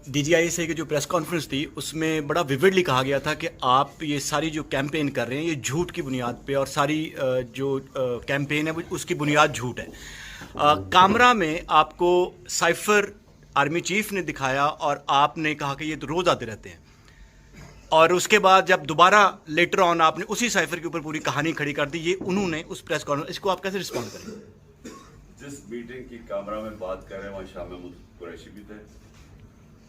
D G I S A کی جو press conference تھی اس میں بڑا ویوڈلی کہا گیا تھا کہ آپ یہ ساری جو کیمپین کر رہے ہیں یہ جھوٹ کی بنیاد پہ، اور ساری جو کیمپین ہے اس کی بنیاد جھوٹ ہے. کامرہ میں آپ کو سائفر آرمی چیف نے دکھایا اور آپ نے کہا کہ یہ تو روز آتے رہتے ہیں، اور اس کے بعد جب دوبارہ لیٹر آن آپ نے اسی سائفر کے اوپر پوری کہانی کھڑی کر دی. یہ انہوں نے اس پریس کانفرنس، اس کو آپ کیسے رسپونڈ کریں؟ جس میٹنگ کی کامرہ میں بات کر رہے ہیں وہاں شاہ محمود قریشی بھی تھے،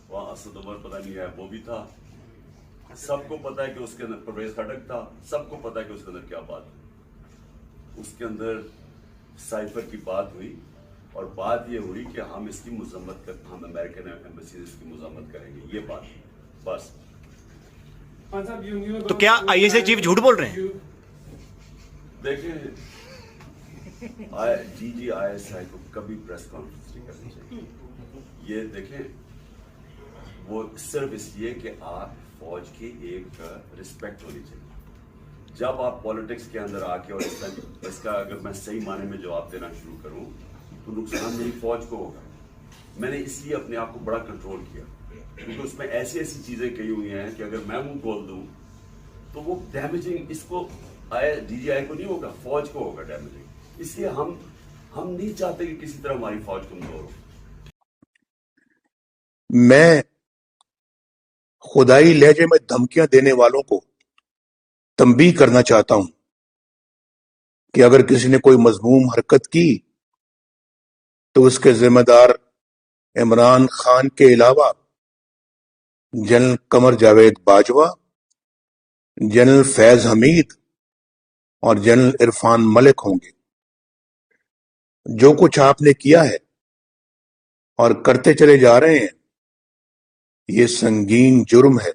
وہاں اسد عمر پتہ نہیں ہے وہ بھی تھا. سب کو پتا ہے کہ اس کے اندر پرویز خٹک تھا، سب کو پتا ہے کہ اس کے اندر کیا بات ہے. اس کے اندر سائفر کی بات ہوئی اور بات یہ ہوئی کہ ہم اس کی مذمت ہم امریکن ایمبیسی اس کی مذمت کریں گے. یہ بات بس. تو کیا آئی ایس اے چیف جھوٹ بول رہے ہیں؟ دیکھیں جی جی آئی ایس آئی کو کبھی پریس کانفرنس نہیں کرنی چاہیے. یہ دیکھیں وہ صرف اس لیے کہ آپ فوج کی ایک رسپیکٹ ہونی چاہیے. جب آپ پالیٹکس کے اندر آ کے اور اس کا اگر میں صحیح معنی میں جواب دینا شروع کروں تو نقصان میری فوج کو ہوگا. میں نے اس لیے اپنے آپ کو بڑا کنٹرول کیا کیونکہ اس میں ایسی ایسی چیزیں کہی ہوئی ہیں کہ اگر میں منہ کھول دوں تو وہ ڈیمیجنگ اس کو ڈی جی آئی کو نہیں ہوگا، فوج کو ہوگا ڈیمیجنگ. اس لیے ہم نہیں چاہتے کہ کسی طرح ہماری فوج کمزور ہو. میں خدائی لہجے میں دھمکیاں دینے والوں کو تنبیہ کرنا چاہتا ہوں کہ اگر کسی نے کوئی مذموم حرکت کی تو اس کے ذمہ دار عمران خان کے علاوہ جنرل قمر جاوید باجوہ، جنرل فیض حمید اور جنرل عرفان ملک ہوں گے. جو کچھ آپ نے کیا ہے اور کرتے چلے جا رہے ہیں یہ سنگین جرم ہے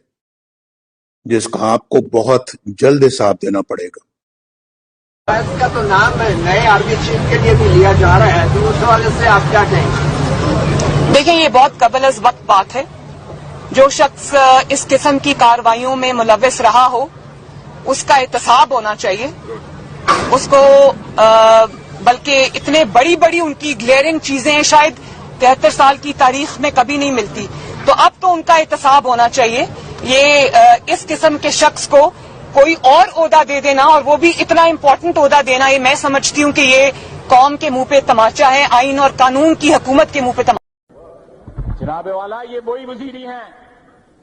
جس کا آپ کو بہت جلد حساب دینا پڑے گا. اس کا تو نام نئے آرمی چیف کے لیے بھی لیا جا رہا ہے، تو اس حوالے سے آپ کیا کہیں گے؟ دیکھیں یہ بہت قبل از وقت بات ہے. جو شخص اس قسم کی کارروائیوں میں ملوث رہا ہو اس کا احتساب ہونا چاہیے. اس کو بلکہ اتنے بڑی ان کی گلیئرنگ چیزیں شاید 73 سال کی تاریخ میں کبھی نہیں ملتی، تو اب تو ان کا احتساب ہونا چاہیے. یہ اس قسم کے شخص کو کوئی اور عہدہ دے دینا، اور وہ بھی اتنا امپورٹنٹ عہدہ دینا، یہ میں سمجھتی ہوں کہ یہ قوم کے منہ پہ تماچا ہے، آئین اور قانون کی حکومت کے منہ پہ تماچا. جناب والا یہ وہی وزیری ہیں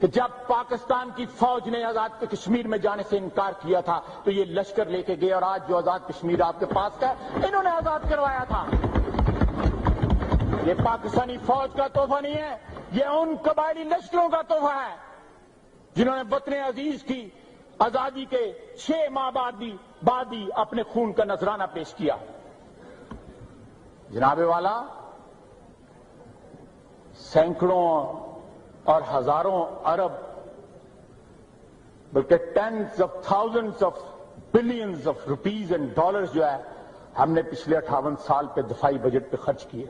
کہ جب پاکستان کی فوج نے آزاد کشمیر میں جانے سے انکار کیا تھا تو یہ لشکر لے کے گئے، اور آج جو آزاد کشمیر آپ کے پاس ہے انہوں نے آزاد کروایا تھا. یہ پاکستانی فوج کا تحفہ نہیں ہے، یہ ان قبائلی لشکروں کا تحفہ ہے جنہوں نے وطن عزیز کی آزادی کے 6 ماہ بعد ہی اپنے خون کا نذرانہ پیش کیا. جناب والا سینکڑوں اور ہزاروں ارب بلکہ tens of thousands of billions of rupees and dollars جو ہے ہم نے پچھلے 58 سال پہ دفاعی بجٹ پہ خرچ کیے.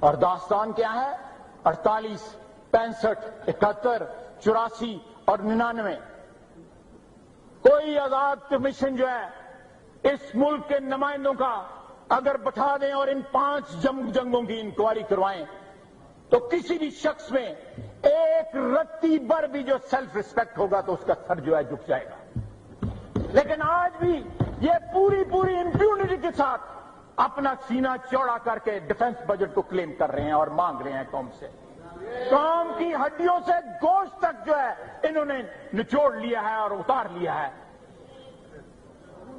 اور داستان کیا ہے؟ 48، 65، 71، 84 اور 99. کوئی آزاد کمیشن جو ہے اس ملک کے نمائندوں کا اگر بٹھا دیں اور ان 5 جنگوں کی انکوائری کروائیں تو کسی بھی شخص میں ایک رتی بر بھی جو سیلف ریسپیکٹ ہوگا تو اس کا سر جو ہے جھک جائے گا. لیکن آج بھی یہ پوری امپیونٹی کے ساتھ اپنا سینہ چوڑا کر کے ڈیفنس بجٹ کو کلیم کر رہے ہیں اور مانگ رہے ہیں قوم سے. قوم کی ہڈیوں سے گوشت تک جو ہے انہوں نے نچوڑ لیا ہے اور اتار لیا ہے.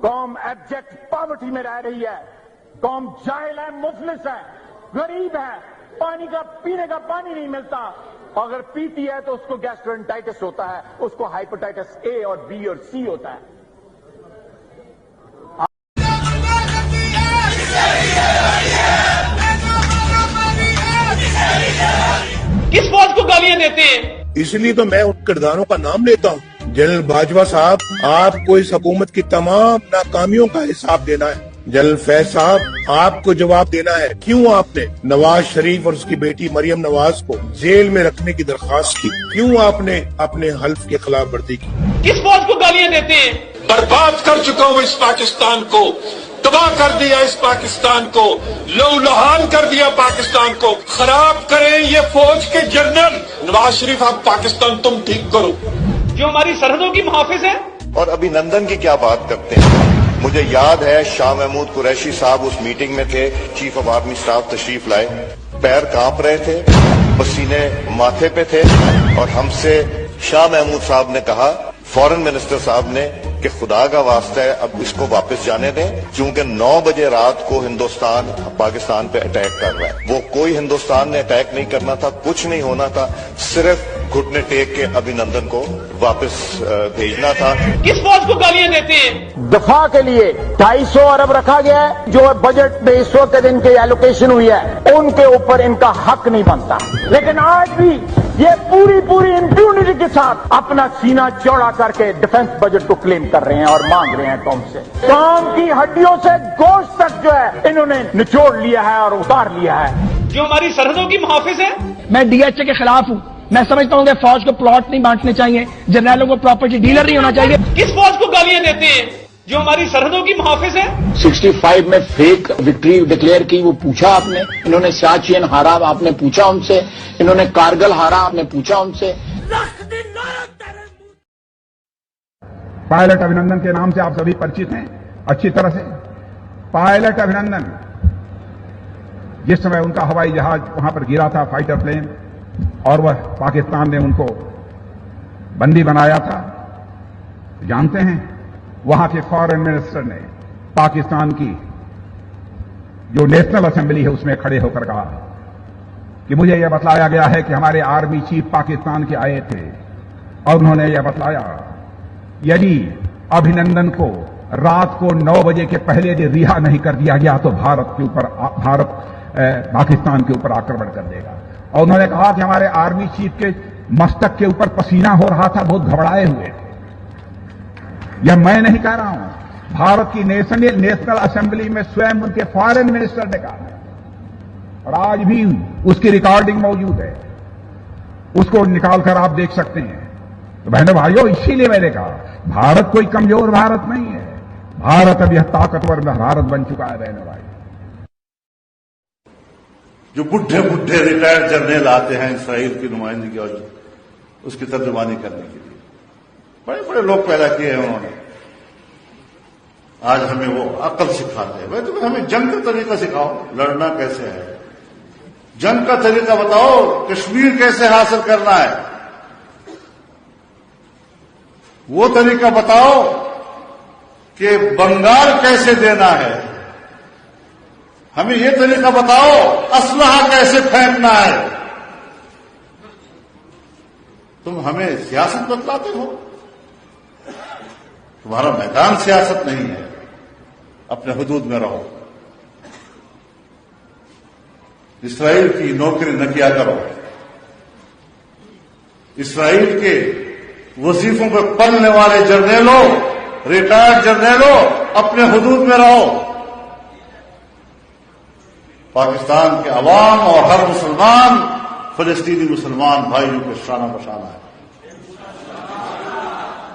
قوم ایبجیکٹ پاورٹی میں رہ رہی ہے، قوم جاہل ہے، مفلس ہے، غریب ہے، پینے کا پانی نہیں ملتا، اگر پیتی ہے تو اس کو گیسٹرنٹائٹس ہوتا ہے، اس کو ہائپرٹائٹس اے اور بی اور سی ہوتا ہے. کس فوج کو گالیاں دیتے ہیں؟ اس لیے تو میں ان کرداروں کا نام لیتا ہوں. جنرل باجوہ صاحب، آپ کو اس حکومت کی تمام ناکامیوں کا حساب دینا ہے. جنرل فیض صاحب، آپ کو جواب دینا ہے کیوں آپ نے نواز شریف اور اس کی بیٹی مریم نواز کو جیل میں رکھنے کی درخواست کی، کیوں آپ نے اپنے حلف کی خلاف ورزی کی. کس فوج کو گالیاں دیتے ہیں؟ برباد کر چکا ہوں اس پاکستان کو. تباہ کر دیا اس پاکستان کو، لہولہان کر دیا پاکستان کو، خراب کریں یہ فوج کے جنرل۔ نواز شریف آپ پاکستان تم ٹھیک کرو، جو ہماری سرحدوں کی محافظ ہیں۔ اور ابھی نندن کی کیا بات کرتے ہیں؟ مجھے یاد ہے شاہ محمود قریشی صاحب اس میٹنگ میں تھے، چیف آف آرمی اسٹاف تشریف لائے، پیر کانپ رہے تھے، پسینے ماتھے پہ تھے، اور ہم سے شاہ محمود صاحب نے کہا، فورن منسٹر صاحب نے، کہ خدا کا واسطہ ہے اب اس کو واپس جانے دیں، کیونکہ 9 بجے رات کو ہندوستان پاکستان پہ اٹیک کر رہا ہے۔ وہ کوئی ہندوستان نے اٹیک نہیں کرنا تھا، کچھ نہیں ہونا تھا، صرف گھٹنے ٹیک کے ابھی نندن کو واپس بھیجنا تھا۔ کس فوج کو گالیاں دیتے ہیں؟ دفاع کے لیے 250 ارب رکھا گیا ہے، جو بجٹ میں اس وقت ان کی ایلوکیشن ہوئی ہے، ان کے اوپر ان کا حق نہیں بنتا، لیکن آج بھی یہ پوری امپیونٹی کے ساتھ اپنا سینہ چوڑا کر کے ڈیفنس بجٹ کو کلیم کر رہے ہیں اور مانگ رہے ہیں قوم سے۔ قوم کی ہڈیوں سے گوشت تک جو ہے انہوں نے نچوڑ لیا ہے اور اتار لیا ہے۔ جو ہماری سرحدوں کی محافظ ہیں۔ میں ڈی ایچ اے کے خلاف ہوں، میں سمجھتا ہوں کہ فوج کو پلاٹ نہیں بانٹنے چاہیے، جنرلوں کو پراپرٹی ڈیلر نہیں ہونا چاہیے۔ کس فوج کو گالیاں دیتے ہیں؟ جو ہماری سرحدوں کی محافظ ہیں۔ 65 میں فیک وکٹری ڈکلیئر کی، وہ پوچھا آپ نے، انہوں نے سیاچین ہارا آپ نے پوچھا ان سے، انہوں نے کارگل ہارا آپ نے پوچھا ان سے۔ پائلٹ ابھینندن کے نام سے آپ سبھی پریچت ہیں اچھی طرح سے۔ پائلٹ ابھینندن، جس سمے ان کا ہوائی جہاز وہاں پر گرا تھا، فائٹر پلین، اور وہ پاکستان نے ان کو بندی بنایا تھا، جانتے ہیں وہاں کے فارن منسٹر نے پاکستان کی جو نیشنل اسمبلی ہے اس میں کھڑے ہو کر کہا کہ مجھے یہ بتلایا گیا ہے کہ ہمارے آرمی چیف پاکستان کے آئے تھے اور انہوں نے یہ بتلایا یدی ابھینندن کو رات کو 9 بجے کے پہلے رہا نہیں کر دیا گیا تو بھارت پاکستان کے اوپر آکرمن کر دے گا۔ اور انہوں نے کہا کہ ہمارے آرمی چیف کے مستک کے اوپر پسینہ ہو رہا تھا، بہت گھبرائے ہوئے تھے۔ یہ میں نہیں کہہ رہا ہوں، بھارت کی نیشنل اسمبلی میں سوئم ان کے فارن منسٹر نے کہا، اور آج بھی اس کی ریکارڈنگ موجود ہے، اس کو نکال کر آپ دیکھ سکتے ہیں۔ تو بہنوں بھائیوں، اسی لیے میں نے کہا بھارت کوئی کمزور بھارت نہیں ہے، بھارت اب یہ طاقتور بھارت بن چکا ہے۔ بہنوں بھائی، جو بڈھے ریٹائرڈ جرنیل آتے ہیں اسرائیل کی نمائندگی اور اس کی ترجمانی کرنے کے لیے، بڑے بڑے لوگ پیدا کیے ہیں انہوں نے، آج ہمیں وہ عقل سکھاتے ہیں۔ بھائی تمہیں ہمیں جنگ کا طریقہ سکھاؤ، لڑنا کیسے ہے، جنگ کا طریقہ بتاؤ، کشمیر کیسے حاصل کرنا ہے، وہ طریقہ بتاؤ کہ بنگال کیسے دینا ہے، ہمیں یہ طریقہ بتاؤ اسلحہ کیسے پھینکنا ہے۔ تم ہمیں سیاست بتلاتے ہو، تمہارا میدان سیاست نہیں ہے، اپنے حدود میں رہو، اسرائیل کی نوکری نہ کیا کرو، اسرائیل کے وظیفوں پہ پلنے والے جرنیلوں، ریٹائرڈ جرنیلوں، اپنے حدود میں رہو۔ پاکستان کے عوام اور ہر مسلمان فلسطینی مسلمان بھائیوں کے شانہ بشانہ ہے۔